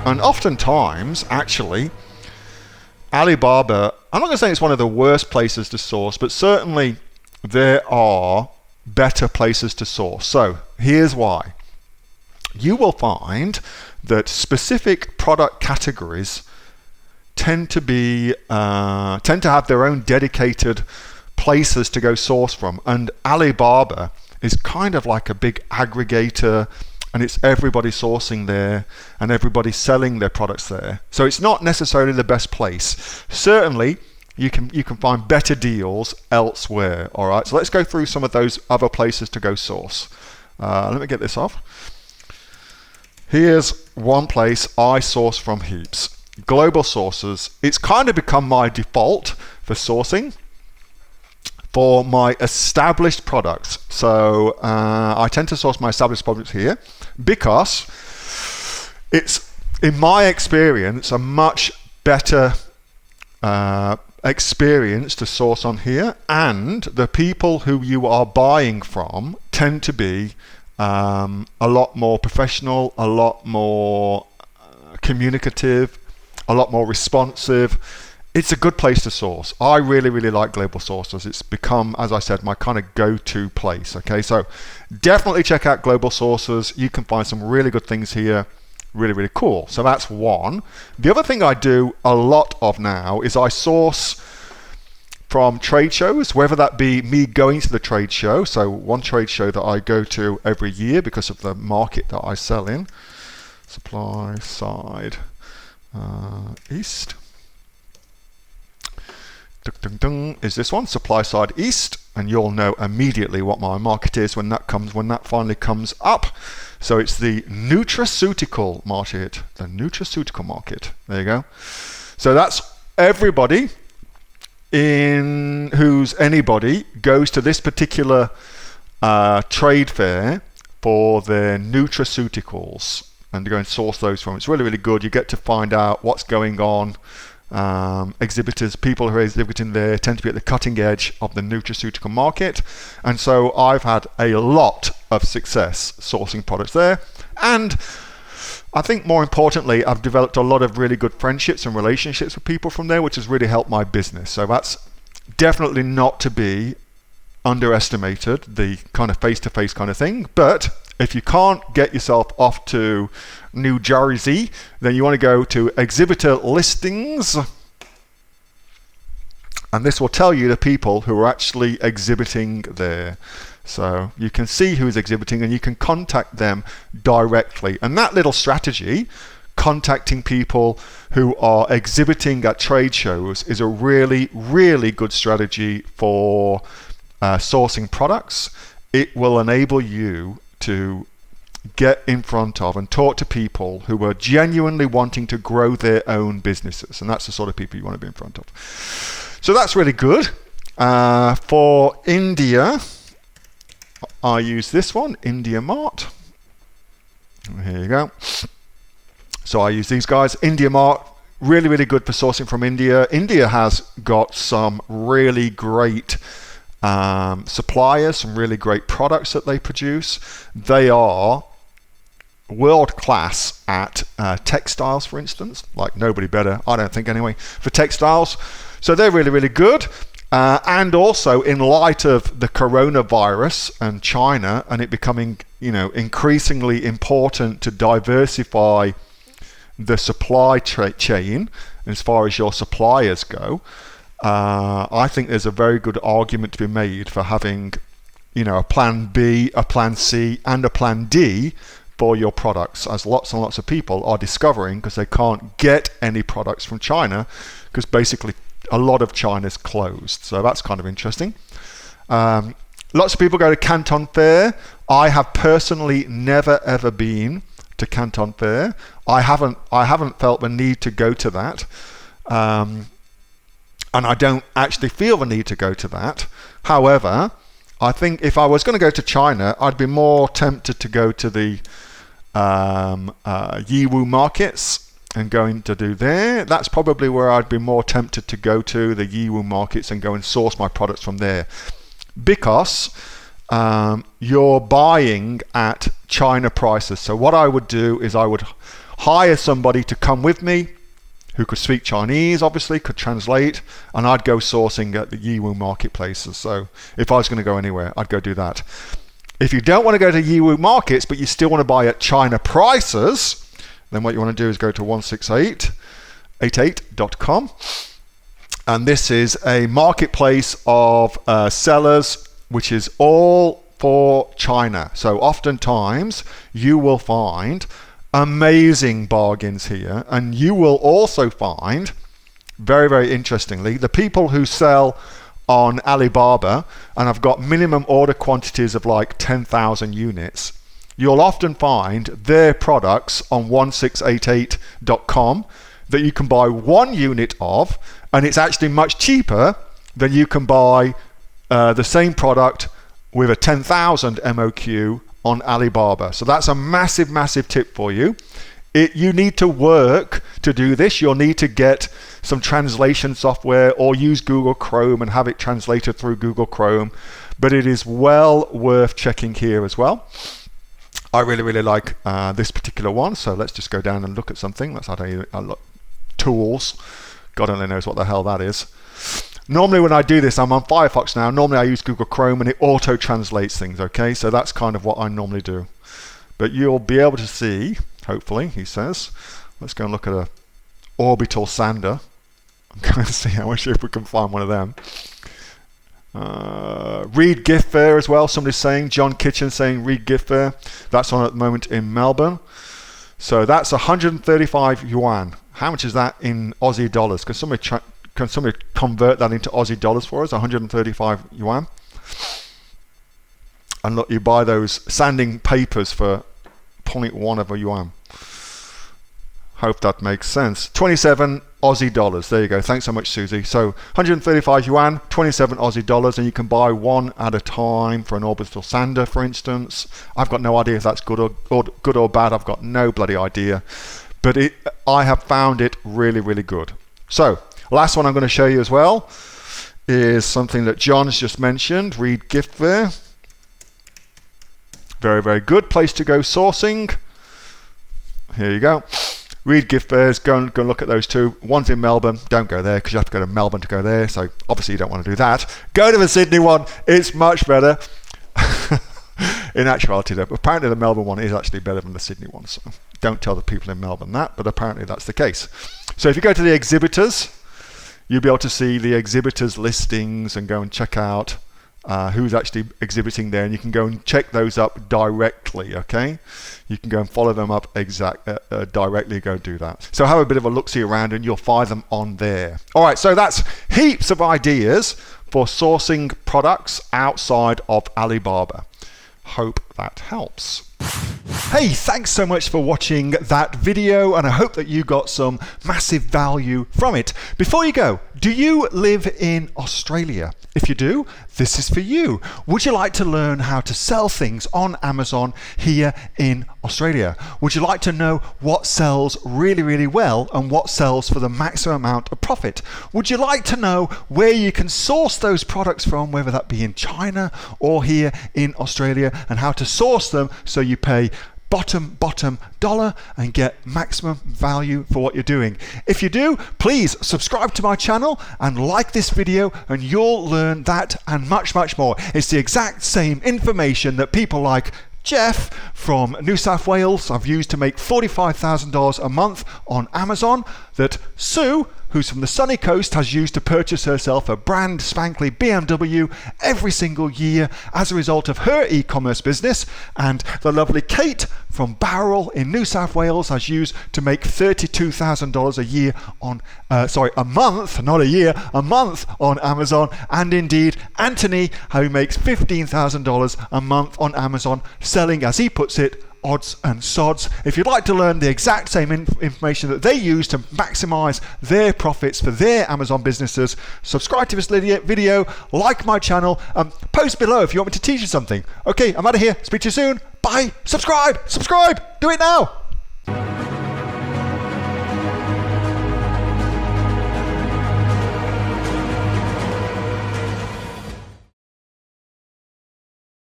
And oftentimes, actually, Alibaba, I'm not going to say it's one of the worst places to source, but certainly there are better places to source. So here's why. You will find that specific product categories tend to have their own dedicated places to go source from, and Alibaba is kind of like a big aggregator, and it's everybody sourcing there and everybody selling their products there. So it's not necessarily the best place. Certainly you can find better deals elsewhere. All right, so let's go through some of those other places to go source. Let me get this off. Here's one place I source from heaps. Global Sources. It's kind of become my default for sourcing for my established products. So I tend to source my established products here because it's, in my experience, a much better experience to source on here, and the people who you are buying from tend to be a lot more professional, a lot more communicative, a lot more responsive. It's a good place to source. I really, really like Global Sources. It's become, as I said, my kind of go-to place. Okay, so definitely check out Global Sources. You can find some really good things here. Really, really cool. So that's one. The other thing I do a lot of now is I source from trade shows, whether that be me going to the trade show. So one trade show that I go to every year because of the market that I sell in. Supply side east. Is this one, supply side east, and you'll know immediately what my market is when that finally comes up. So it's the nutraceutical market, there you go. So that's everybody who's anybody goes to this particular trade fair for their nutraceuticals and go and source those from. It's really, really good. You get to find out what's going on. Exhibitors, people who are exhibiting there tend to be at the cutting edge of the nutraceutical market, and so I've had a lot of success sourcing products there, and I think more importantly I've developed a lot of really good friendships and relationships with people from there, which has really helped my business. So that's definitely not to be underestimated, the kind of face-to-face kind of thing. But if you can't get yourself off to New Jersey, then you want to go to exhibitor listings, and this will tell you the people who are actually exhibiting there. So you can see who's exhibiting and you can contact them directly. And that little strategy, contacting people who are exhibiting at trade shows, is a really, really good strategy for sourcing products. It will enable you to get in front of and talk to people who are genuinely wanting to grow their own businesses, and that's the sort of people you want to be in front of. So that's really good. For India, I use this one, India Mart. Here you go. So I use these guys. India Mart, really, really good for sourcing from India. India has got some really great suppliers, some really great products that they produce. They are world class at textiles, for instance, like nobody better, I don't think anyway, for textiles. So they're really, really good. And also, in light of the coronavirus and China, and it becoming, increasingly important to diversify the supply chain as far as your suppliers go, I think there's a very good argument to be made for having, a plan B, a plan C, and a plan D for your products, as lots and lots of people are discovering because they can't get any products from China because basically a lot of China's closed. So that's kind of interesting. Lots of people go to Canton Fair. I have personally never ever been to Canton Fair. I haven't felt the need to go to that. And I don't actually feel the need to go to that. However, I think if I was going to go to China, I'd be more tempted to go to the Yiwu markets and going to do there. That's probably where I'd be more tempted to go to, the Yiwu markets, and go and source my products from there. Because you're buying at China prices. So what I would do is I would hire somebody to come with me who could speak Chinese, obviously, could translate, and I'd go sourcing at the Yiwu marketplaces. So if I was going to go anywhere, I'd go do that. If you don't want to go to Yiwu markets, but you still want to buy at China prices, then what you want to do is go to 16888.com. And this is a marketplace of sellers, which is all for China. So oftentimes you will find amazing bargains here, and you will also find, very, very interestingly, the people who sell on Alibaba and have got minimum order quantities of like 10,000 units, you'll often find their products on 1688.com that you can buy 1 unit of, and it's actually much cheaper than you can buy the same product with a 10,000 MOQ on Alibaba. So that's a massive, massive tip for you. You need to work to do this. You'll need to get some translation software or use Google Chrome and have it translated through Google Chrome. But it is well worth checking here as well. I really, really like this particular one. So let's just go down and look at something. Let's add a look. Tools. God only knows what the hell that is. Normally when I do this, I'm on Firefox now. Normally I use Google Chrome and it auto-translates things, okay? So that's kind of what I normally do. But you'll be able to see, hopefully, he says. Let's go and look at a orbital sander. I'm going to see how much if we can find one of them. Read Gift Fair as well. Somebody's saying, John Kitchen saying Read Gift Fair. That's on at the moment in Melbourne. So that's 135 yuan. How much is that in Aussie dollars? Can somebody convert that into Aussie dollars for us? 135 yuan. And look, you buy those sanding papers for 0.1 of a yuan. Hope that makes sense. 27 Aussie dollars. There you go. Thanks so much, Susie. So 135 yuan, 27 Aussie dollars, and you can buy 1 at a time for an orbital sander, for instance. I've got no idea if that's good or bad. I've got no bloody idea. But I have found it really, really good. So last one I'm going to show you as well is something that John's just mentioned. Read Gift Fair. Very, very good place to go sourcing. Here you go. Read Gift Fairs. Go and look at those two. One's in Melbourne. Don't go there because you have to go to Melbourne to go there. So obviously you don't want to do that. Go to the Sydney one. It's much better. In actuality, though, apparently the Melbourne one is actually better than the Sydney one. So don't tell the people in Melbourne that, but apparently that's the case. So if you go to the exhibitors, you'll be able to see the exhibitors listings and go and check out who's actually exhibiting there, and you can go and check those up directly. Okay, you can go and follow them up directly. Go do that. So have a bit of a look-see around, and you'll find them on there. All right, so that's heaps of ideas for sourcing products outside of Alibaba. Hope that helps. Hey, thanks so much for watching that video, and I hope that you got some massive value from it. Before you go, do you live in Australia? If you do, this is for you. Would you like to learn how to sell things on Amazon here in Australia? Would you like to know what sells really, really well and what sells for the maximum amount of profit? Would you like to know where you can source those products from, whether that be in China or here in Australia, and how to source them so you pay bottom dollar and get maximum value for what you're doing? If you do, please subscribe to my channel and like this video, and you'll learn that and much more. It's the exact same information that people like Jeff from New South Wales have used to make $45,000 a month on Amazon, that Sue, who's from the sunny coast, has used to purchase herself a brand spankly BMW every single year as a result of her e-commerce business, and the lovely Kate from Bowral in New South Wales has used to make $32,000 a year on a month, not a year, a month on Amazon, and indeed Anthony, who makes $15,000 a month on Amazon, selling, as he puts it, odds and sods. If you'd like to learn the exact same information that they use to maximize their profits for their Amazon businesses, subscribe to this video, like my channel, post below if you want me to teach you something. Okay, I'm out of here. Speak to you soon. Bye. Subscribe. Do it now.